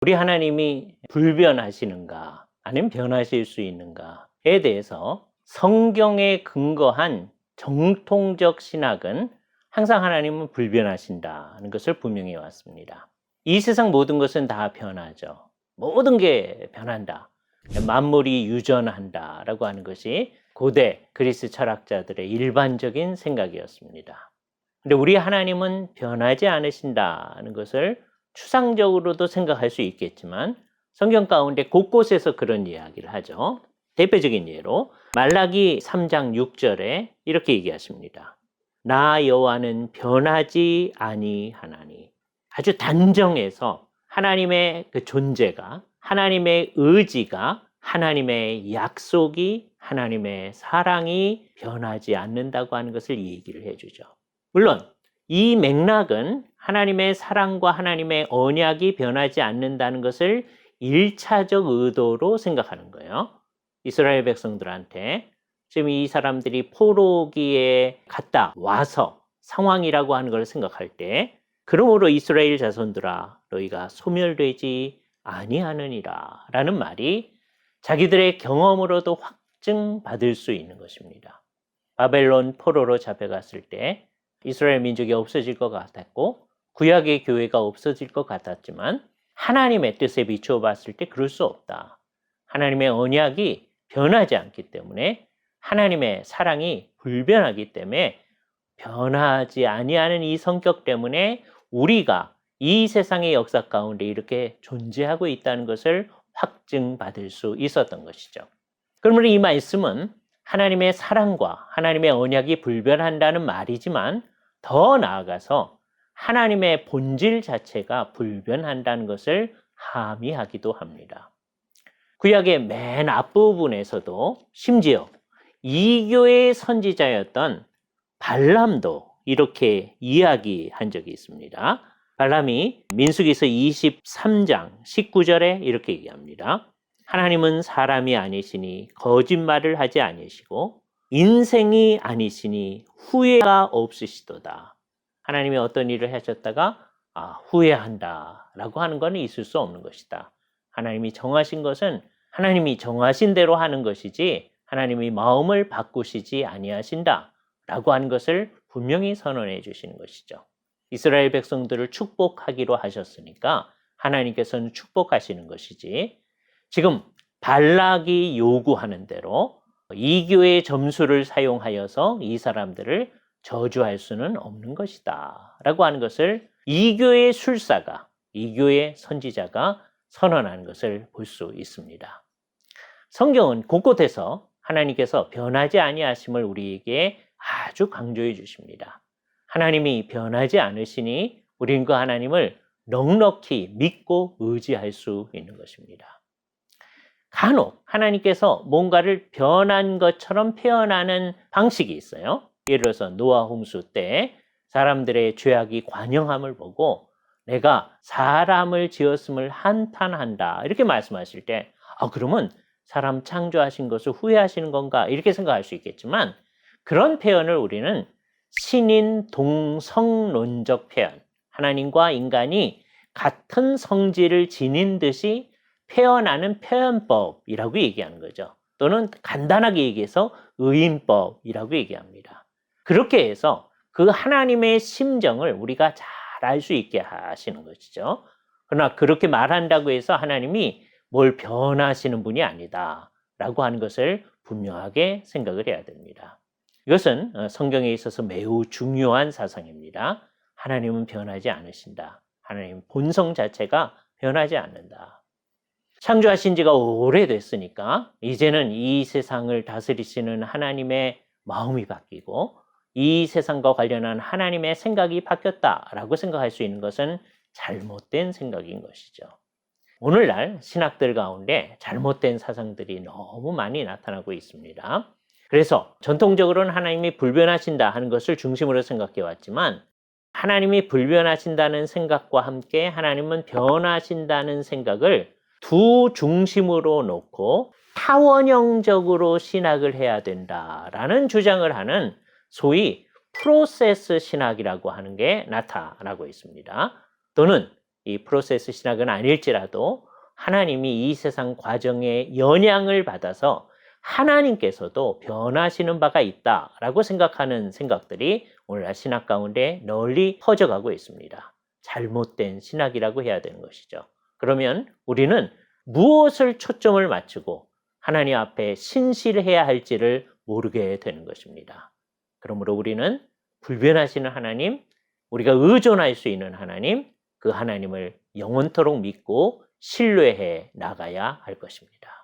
우리 하나님이 불변하시는가 아니면 변하실 수 있는가에 대해서 성경에 근거한 정통적 신학은 항상 하나님은 불변하신다는 것을 분명히 해왔습니다. 이 세상 모든 것은 다 변하죠. 모든 게 변한다. 만물이 유전한다라고 하는 것이 고대 그리스 철학자들의 일반적인 생각이었습니다. 근데 우리 하나님은 변하지 않으신다는 것을 추상적으로도 생각할 수 있겠지만 성경 가운데 곳곳에서 그런 이야기를 하죠. 대표적인 예로 말라기 3장 6절에 이렇게 얘기하십니다. 나 여호와는 변하지 아니하나니. 아주 단정해서 하나님의 그 존재가, 하나님의 의지가, 하나님의 약속이, 하나님의 사랑이 변하지 않는다고 하는 것을 얘기를 해주죠. 물론 이 맥락은 하나님의 사랑과 하나님의 언약이 변하지 않는다는 것을 1차적 의도로 생각하는 거예요. 이스라엘 백성들한테 지금 이 사람들이 포로기에 갔다 와서 상황이라고 하는 걸 생각할 때 그러므로 이스라엘 자손들아 너희가 소멸되지 아니하느니라 라는 말이 자기들의 경험으로도 확증받을 수 있는 것입니다. 바벨론 포로로 잡혀갔을 때 이스라엘 민족이 없어질 것 같았고 구약의 교회가 없어질 것 같았지만 하나님의 뜻에 비추어 봤을 때 그럴 수 없다. 하나님의 언약이 변하지 않기 때문에 하나님의 사랑이 불변하기 때문에 변하지 아니하는 이 성격 때문에 우리가 이 세상의 역사 가운데 이렇게 존재하고 있다는 것을 확증받을 수 있었던 것이죠. 그러므로 이 말씀은 하나님의 사랑과 하나님의 언약이 불변한다는 말이지만 더 나아가서 하나님의 본질 자체가 불변한다는 것을 함의하기도 합니다. 구약의 맨 앞부분에서도 심지어 이교의 선지자였던 발람도 이렇게 이야기한 적이 있습니다. 발람이 민수기서 23장 19절에 이렇게 얘기합니다. 하나님은 사람이 아니시니 거짓말을 하지 아니시고 인생이 아니시니 후회가 없으시도다. 하나님이 어떤 일을 하셨다가 후회한다라고 하는 것은 있을 수 없는 것이다. 하나님이 정하신 것은 하나님이 정하신 대로 하는 것이지 하나님이 마음을 바꾸시지 아니하신다라고 하는 것을 분명히 선언해 주시는 것이죠. 이스라엘 백성들을 축복하기로 하셨으니까 하나님께서는 축복하시는 것이지 지금 발락이 요구하는 대로 이교의 점수를 사용하여서 이 사람들을 저주할 수는 없는 것이다 라고 하는 것을 이교의 술사가, 이교의 선지자가 선언하는 것을 볼 수 있습니다. 성경은 곳곳에서 하나님께서 변하지 아니하심을 우리에게 아주 강조해 주십니다. 하나님이 변하지 않으시니 우리는 그 하나님을 넉넉히 믿고 의지할 수 있는 것입니다. 간혹 하나님께서 뭔가를 변한 것처럼 표현하는 방식이 있어요. 예를 들어서 노아 홍수 때 사람들의 죄악이 관영함을 보고 내가 사람을 지었음을 한탄한다 이렇게 말씀하실 때 그러면 사람 창조하신 것을 후회하시는 건가 이렇게 생각할 수 있겠지만 그런 표현을 우리는 신인 동성론적 표현, 하나님과 인간이 같은 성질을 지닌 듯이 표현하는 표현법이라고 얘기하는 거죠. 또는 간단하게 얘기해서 의인법이라고 얘기합니다. 그렇게 해서 그 하나님의 심정을 우리가 잘 알 수 있게 하시는 것이죠. 그러나 그렇게 말한다고 해서 하나님이 뭘 변하시는 분이 아니다 라고 하는 것을 분명하게 생각을 해야 됩니다. 이것은 성경에 있어서 매우 중요한 사상입니다. 하나님은 변하지 않으신다. 하나님 본성 자체가 변하지 않는다. 창조하신 지가 오래됐으니까 이제는 이 세상을 다스리시는 하나님의 마음이 바뀌고 이 세상과 관련한 하나님의 생각이 바뀌었다라고 생각할 수 있는 것은 잘못된 생각인 것이죠. 오늘날 신학들 가운데 잘못된 사상들이 너무 많이 나타나고 있습니다. 그래서 전통적으로는 하나님이 불변하신다 하는 것을 중심으로 생각해 왔지만 하나님이 불변하신다는 생각과 함께 하나님은 변하신다는 생각을 두 중심으로 놓고 타원형적으로 신학을 해야 된다라는 주장을 하는 소위 프로세스 신학이라고 하는 게 나타나고 있습니다. 또는 이 프로세스 신학은 아닐지라도 하나님이 이 세상 과정에 영향을 받아서 하나님께서도 변하시는 바가 있다라고 생각하는 생각들이 오늘날 신학 가운데 널리 퍼져가고 있습니다. 잘못된 신학이라고 해야 되는 것이죠. 그러면 우리는 무엇을 초점을 맞추고 하나님 앞에 신실해야 할지를 모르게 되는 것입니다. 그러므로 우리는 불변하시는 하나님, 우리가 의존할 수 있는 하나님, 그 하나님을 영원토록 믿고 신뢰해 나가야 할 것입니다.